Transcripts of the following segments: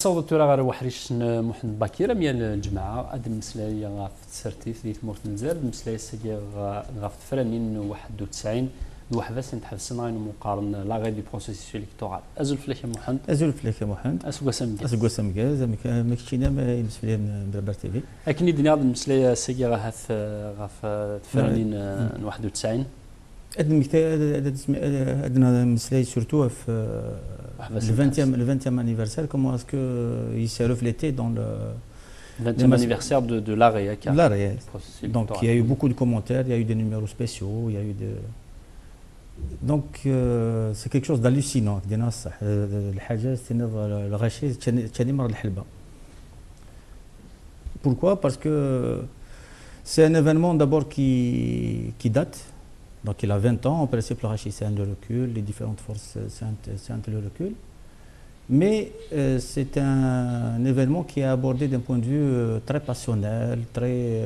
تصوت ترى غير وحريش محمد باكير ميال الجماعة أدم مسلاية غاف تسرتيف ديت مورت نزال مسلاية ساقي غاف تفرانين 91 الوحبة سنتحبس غاين مقارن لا غير دي بروسيسيس إلكتورال أزول فليك محمد أزول فليك محمد أسوق سمجاز أسوق سمجاز ما كشينا ما يمسفلي من بربر تيفي لكن يدني هذا المسلاية ساقي غاف تفرانين 91 أدنى مسلاية سورتو في le 20e anniversaire, comment est-ce qu'il s'est reflété dans le 20e anniversaire de l'arrêt. Donc il y a eu beaucoup de commentaires, il y a eu des numéros spéciaux, il y a eu des... Donc c'est quelque chose d'hallucinant. Pourquoi? Parce que c'est un événement d'abord qui date. Donc il a 20 ans, en principe le rachis c'est un de recul, les différentes forces c'est un de recul. Mais c'est un événement qui est abordé d'un point de vue très passionnel, très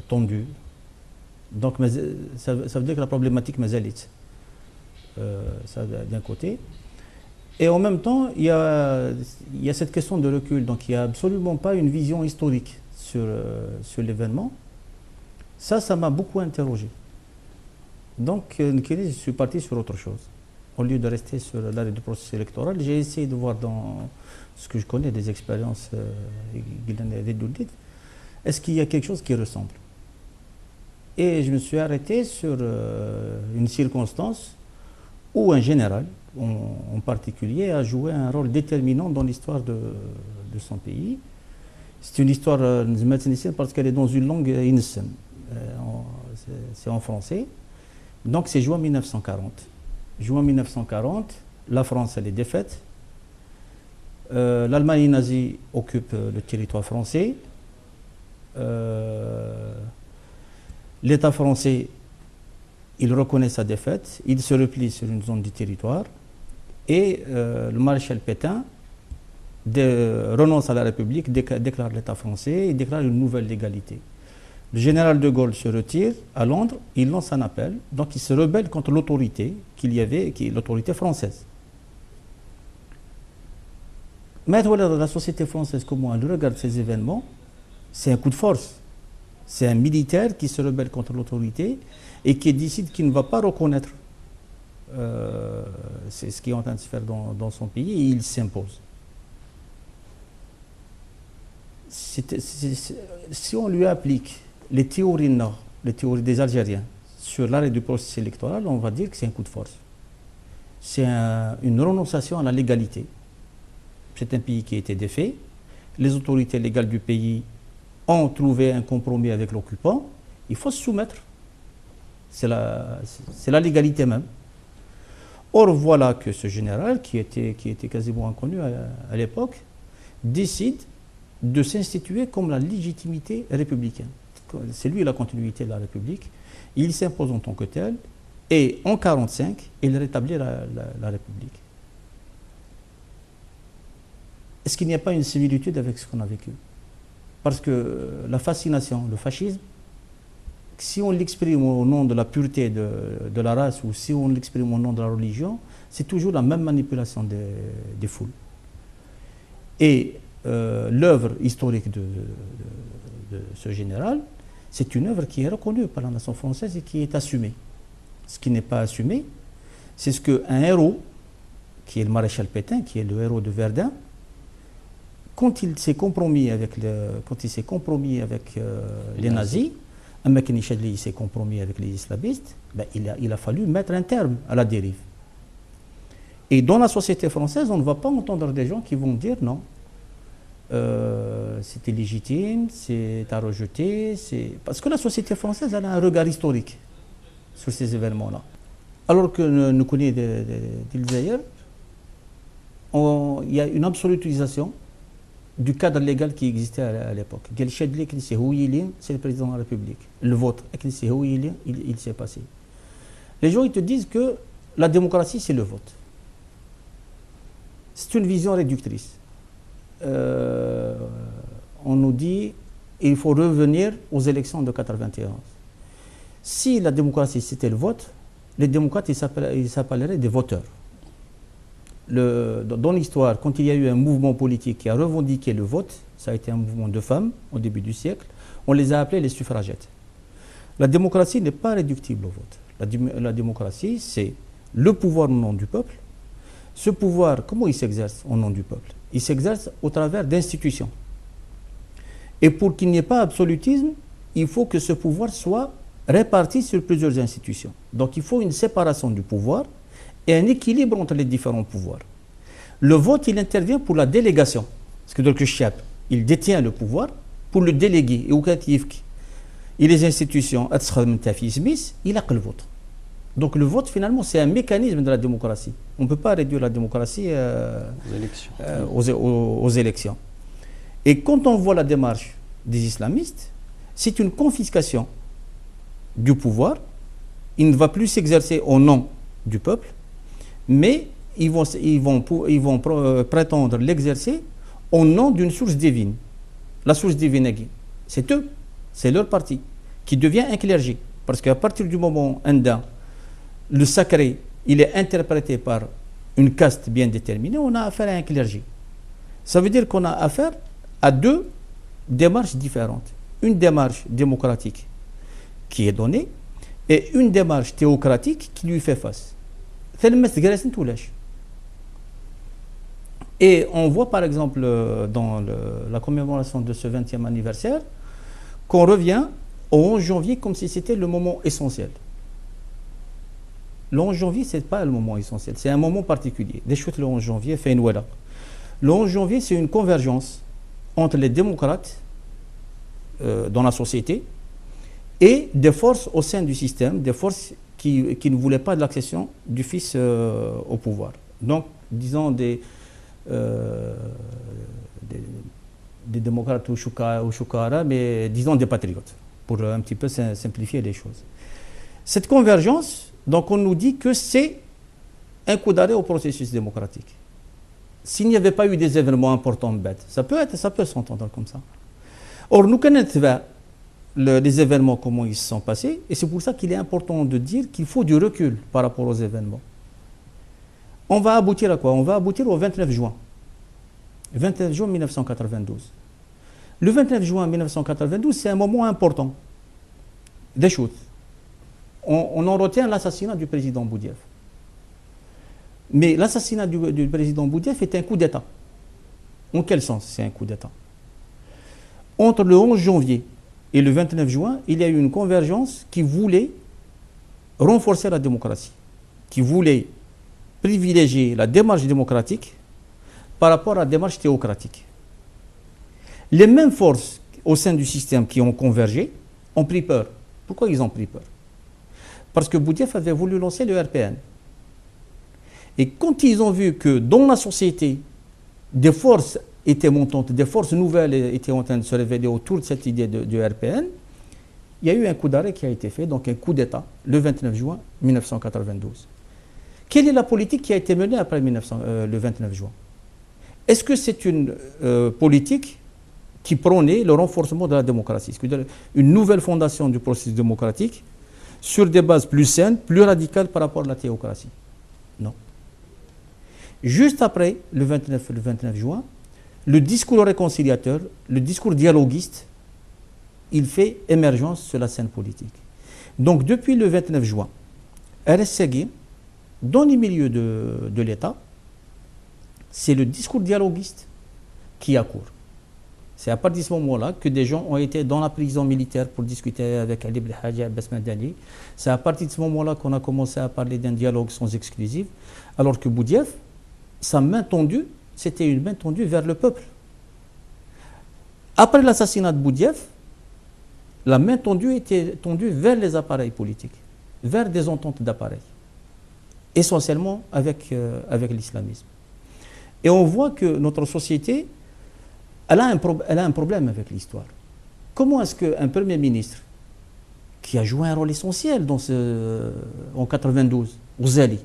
tendu. Donc ça veut dire que la problématique mazalite, ça d'un côté. Et en même temps, il y a cette question de recul. Donc il n'y a absolument pas une vision historique sur l'événement. Ça m'a beaucoup interrogé. Donc, je suis parti sur autre chose. Au lieu de rester sur l'arrêt du processus électoral, j'ai essayé de voir dans ce que je connais des expériences, est-ce qu'il y a quelque chose qui ressemble? Et je me suis arrêté sur une circonstance où un général, en particulier, a joué un rôle déterminant dans l'histoire de son pays. C'est une histoire parce qu'elle est dans une langue innocente, c'est en français. Donc c'est juin 1940. Juin 1940, la France elle est défaite. L'Allemagne nazie occupe le territoire français. L'État français, il reconnaît sa défaite, il se replie sur une zone du territoire et le maréchal Pétain renonce à la République, déclare l'État français et déclare une nouvelle légalité. Le général de Gaulle se retire à Londres, il lance un appel, donc il se rebelle contre l'autorité qu'il y avait, qui est l'autorité française. Maintenant, la société française, comment elle regarde ces événements, c'est un coup de force. C'est un militaire qui se rebelle contre l'autorité et qui décide qu'il ne va pas reconnaître c'est ce qui est en train de se faire dans son pays et il s'impose. Si on lui applique les théories nord, les théories des Algériens sur l'arrêt du processus électoral, on va dire que c'est un coup de force. C'est une renonciation à la légalité. C'est un pays qui a été défait. Les autorités légales du pays ont trouvé un compromis avec l'occupant. Il faut se soumettre. C'est la légalité même. Or, voilà que ce général, qui était quasiment inconnu à l'époque, décide de s'instituer comme la légitimité républicaine. C'est lui la continuité de la République. Il s'impose en tant que tel et en 1945, il rétablit la République. Est-ce qu'il n'y a pas une similitude avec ce qu'on a vécu? Parce que la fascination, le fascisme, si on l'exprime au nom de la pureté de la race ou si on l'exprime au nom de la religion, c'est toujours la même manipulation des foules. Et l'œuvre historique de ce général, c'est une œuvre qui est reconnue par la nation française et qui est assumée. Ce qui n'est pas assumé, c'est ce qu'un héros, qui est le maréchal Pétain, qui est le héros de Verdun, quand il s'est compromis avec les nazis, il s'est compromis avec les islamistes, ben il a fallu mettre un terme à la dérive. Et dans la société française, on ne va pas entendre des gens qui vont dire non, c'était légitime, c'est à rejeter, parce que la société française elle a un regard historique sur ces événements-là. Alors que nous connaissons d'ailleurs, il y a une absolutisation du cadre légal qui existait à l'époque. C'est le président de la République. Le vote, il s'est passé. Les gens ils te disent que la démocratie, c'est le vote. C'est une vision réductrice. On nous dit qu'il faut revenir aux élections de 1991. Si la démocratie, c'était le vote, les démocrates, ils s'appelleraient des voteurs. dans l'histoire, quand il y a eu un mouvement politique qui a revendiqué le vote, ça a été un mouvement de femmes au début du siècle, on les a appelés les suffragettes. La démocratie n'est pas réductible au vote. La démocratie, c'est le pouvoir au nom du peuple. Ce pouvoir, comment il s'exerce au nom du peuple? Il s'exerce au travers d'institutions. Et pour qu'il n'y ait pas absolutisme, il faut que ce pouvoir soit réparti sur plusieurs institutions. Donc il faut une séparation du pouvoir et un équilibre entre les différents pouvoirs. Le vote, il intervient pour la délégation. Parce que donc le chef, il détient le pouvoir pour le déléguer. Et les institutions, il a que le vote. Donc le vote, finalement, c'est un mécanisme de la démocratie. On ne peut pas réduire la démocratie aux élections. Et quand on voit la démarche des islamistes, c'est une confiscation du pouvoir. Il ne va plus s'exercer au nom du peuple, mais ils vont prétendre l'exercer au nom d'une source divine. La source divine, c'est eux, c'est leur parti, qui devient un clergé. Parce qu'à partir du moment où le sacré, il est interprété par une caste bien déterminée, on a affaire à un clergé. Ça veut dire qu'on a affaire à deux démarches différentes. Une démarche démocratique qui est donnée et une démarche théocratique qui lui fait face. Et on voit par exemple dans la commémoration de ce 20e anniversaire qu'on revient au 11 janvier comme si c'était le moment essentiel. Le 11 janvier, ce n'est pas le moment essentiel, c'est un moment particulier. Le 11 janvier fait une wala. Le 11 janvier, c'est une convergence entre les démocrates dans la société et des forces au sein du système, des forces qui ne voulaient pas de l'accession du fils au pouvoir. Donc, disons des démocrates ou choukara, mais disons des patriotes, pour un petit peu simplifier les choses. Cette convergence, donc on nous dit que c'est un coup d'arrêt au processus démocratique. S'il n'y avait pas eu des événements importants bêtes, ça peut s'entendre comme ça. Or, nous connaissons les événements, comment ils se sont passés, et c'est pour ça qu'il est important de dire qu'il faut du recul par rapport aux événements. On va aboutir à quoi? On va aboutir au 29 juin. 29 juin 1992. Le 29 juin 1992, c'est un moment important. Des choses. On en retient l'assassinat du président Boudiaf. Mais l'assassinat du président Boudiaf est un coup d'État. En quel sens c'est un coup d'État? Entre le 11 janvier et le 29 juin, il y a eu une convergence qui voulait renforcer la démocratie, qui voulait privilégier la démarche démocratique par rapport à la démarche théocratique. Les mêmes forces au sein du système qui ont convergé ont pris peur. Pourquoi ils ont pris peur? Parce que Boudiaf avait voulu lancer le RPN. Et quand ils ont vu que dans la société, des forces étaient montantes, des forces nouvelles étaient en train de se révéler autour de cette idée de RPN, il y a eu un coup d'arrêt qui a été fait, donc un coup d'État, le 29 juin 1992. Quelle est la politique qui a été menée après le 29 juin? Est-ce que c'est une politique qui prônait le renforcement de la démocratie, c'est-à-dire une nouvelle fondation du processus démocratique sur des bases plus saines, plus radicales par rapport à la théocratie? Non. Juste après le 29 juin, le discours réconciliateur, le discours dialoguiste, il fait émergence sur la scène politique. Donc depuis le 29 juin, RSCG, dans les milieux de l'État, c'est le discours dialoguiste qui accourt. C'est à partir de ce moment-là que des gens ont été dans la prison militaire pour discuter avec Ali Belhaji Abbas Madani. C'est à partir de ce moment-là qu'on a commencé à parler d'un dialogue sans exclusive, alors que Boudiaf, sa main tendue, c'était une main tendue vers le peuple. Après l'assassinat de Boudiaf, la main tendue était tendue vers les appareils politiques, vers des ententes d'appareils, essentiellement avec l'islamisme. Et on voit que notre société, elle a un problème avec l'histoire. Comment est-ce qu'un Premier ministre, qui a joué un rôle essentiel en 92, Ouzali,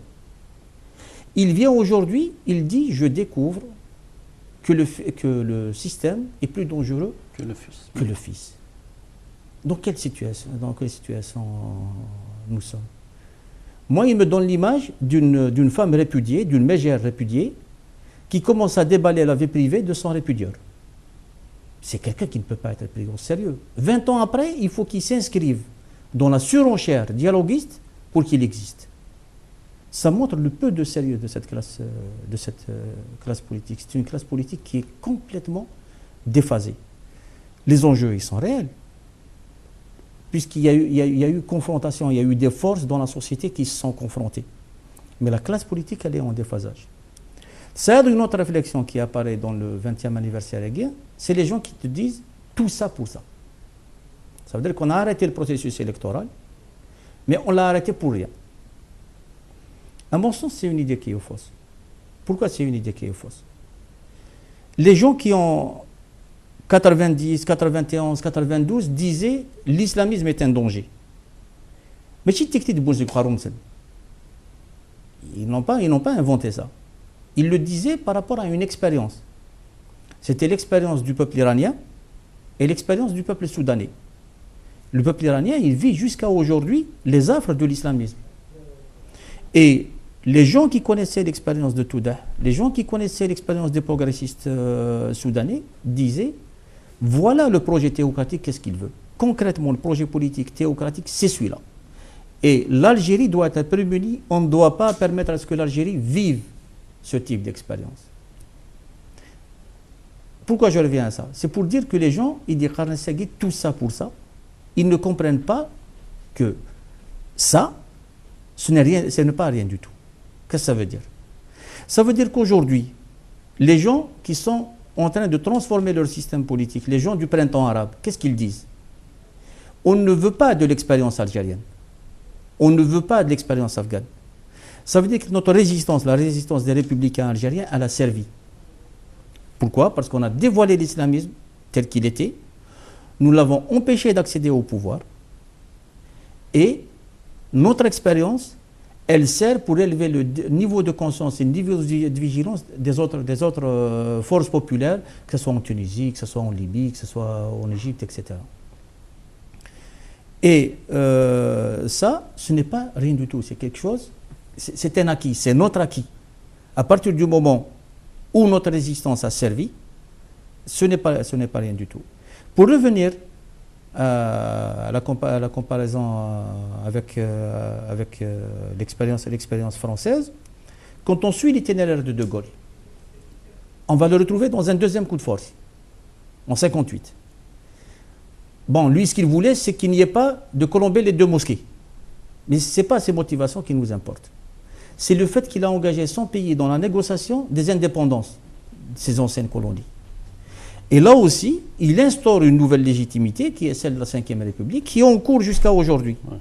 il vient aujourd'hui, il dit « je découvre que le système est plus dangereux que le fils ». Dans quelle situation nous sommes? Moi, il me donne l'image d'une femme répudiée, d'une mégère répudiée, qui commence à déballer la vie privée de son répudieur. C'est quelqu'un qui ne peut pas être pris au sérieux. 20 ans après, il faut qu'il s'inscrive dans la surenchère dialoguiste pour qu'il existe. Ça montre le peu de sérieux de cette classe politique. C'est une classe politique qui est complètement déphasée. Les enjeux, ils sont réels. Puisqu'il y a eu confrontation, il y a eu des forces dans la société qui se sont confrontées. Mais la classe politique, elle est en déphasage. Ça a une autre réflexion qui apparaît dans le 20e anniversaire hégéen, c'est les gens qui te disent tout ça pour ça. Ça veut dire qu'on a arrêté le processus électoral, mais on l'a arrêté pour rien. À mon sens, c'est une idée qui est fausse. Pourquoi c'est une idée qui est fausse? Les gens qui ont 90, 91, 92 disaient l'islamisme est un danger. Mais ils n'ont pas inventé ça. Ils le disaient par rapport à une expérience. C'était l'expérience du peuple iranien et l'expérience du peuple soudanais. Le peuple iranien, il vit jusqu'à aujourd'hui les affres de l'islamisme. Et les gens qui connaissaient l'expérience de Toudah, les gens qui connaissaient l'expérience des progressistes soudanais, disaient voilà le projet théocratique, qu'est-ce qu'il veut. Concrètement, le projet politique théocratique, c'est celui-là. Et l'Algérie doit être prémunie, on ne doit pas permettre à ce que l'Algérie vive ce type d'expérience. Pourquoi je reviens à ça? C'est pour dire que les gens, ils disent tout ça pour ça, ils ne comprennent pas que ça, ce n'est pas rien du tout. Qu'est-ce que ça veut dire? Ça veut dire qu'aujourd'hui, les gens qui sont en train de transformer leur système politique, les gens du printemps arabe, qu'est-ce qu'ils disent? On ne veut pas de l'expérience algérienne. On ne veut pas de l'expérience afghane. Ça veut dire que notre résistance, la résistance des républicains algériens, elle a servi. Pourquoi? Parce qu'on a dévoilé l'islamisme tel qu'il était, nous l'avons empêché d'accéder au pouvoir, et notre expérience, elle sert pour élever le niveau de conscience et le niveau de vigilance des autres forces populaires, que ce soit en Tunisie, que ce soit en Libye, que ce soit en Égypte, etc. Et ça, ce n'est pas rien du tout, c'est quelque chose, c'est un acquis, c'est notre acquis. À partir du moment où notre résistance a servi, ce n'est pas rien du tout. Pour revenir à la comparaison avec l'expérience française, quand on suit l'itinéraire de De Gaulle, on va le retrouver dans un deuxième coup de force, en 1958. Bon, lui, ce qu'il voulait, c'est qu'il n'y ait pas de colomber les deux mosquées. Mais ce n'est pas ses motivations qui nous importent. C'est le fait qu'il a engagé son pays dans la négociation des indépendances de ces anciennes colonies. Et là aussi, il instaure une nouvelle légitimité qui est celle de la Ve République, qui est en cours jusqu'à aujourd'hui. Ouais.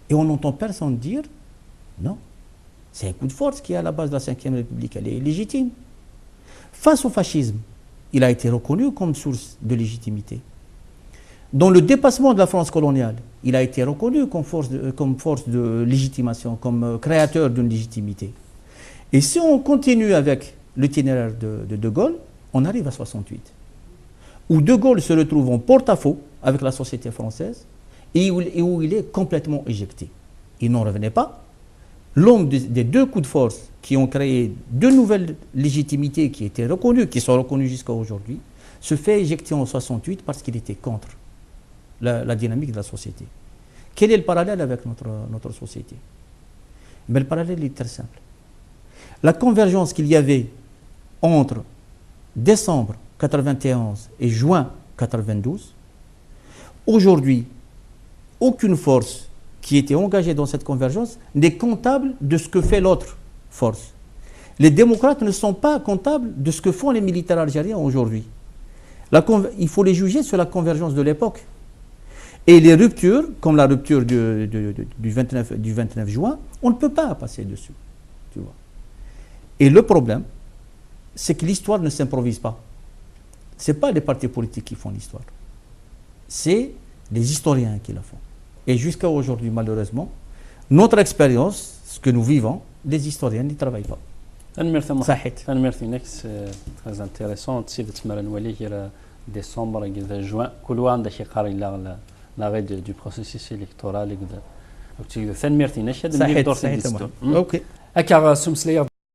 Et on n'entend personne dire non, c'est un coup de force qui est à la base de la Ve République, elle est légitime. Face au fascisme, il a été reconnu comme source de légitimité. Dans le dépassement de la France coloniale, il a été reconnu comme force de légitimation, comme créateur d'une légitimité. Et si on continue avec l'itinéraire de De Gaulle, on arrive à 68. Où De Gaulle se retrouve en porte-à-faux avec la société française et où il est complètement éjecté. Il n'en revenait pas. L'homme des deux coups de force qui ont créé deux nouvelles légitimités qui étaient reconnues, qui sont reconnues jusqu'à aujourd'hui, se fait éjecter en 68 parce qu'il était contre la dynamique de la société. Quel est le parallèle avec notre société? Mais le parallèle est très simple. La convergence qu'il y avait entre décembre 91 et juin 92, aujourd'hui, aucune force qui était engagée dans cette convergence n'est comptable de ce que fait l'autre force. Les démocrates ne sont pas comptables de ce que font les militaires algériens aujourd'hui. Il faut les juger sur la convergence de l'époque. Et les ruptures, comme la rupture du 29 juin, on ne peut pas passer dessus. Tu vois. Et le problème, c'est que l'histoire ne s'improvise pas. Ce n'est pas les partis politiques qui font l'histoire. C'est les historiens qui la font. Et jusqu'à aujourd'hui, malheureusement, notre expérience, ce que nous vivons, les historiens n'y travaillent pas. C'est très intéressant. Décembre, juin, l'arrêt du processus électoral. ثاني ميرتي نشاد صحيح صحيح. اوكي هكا سمسليه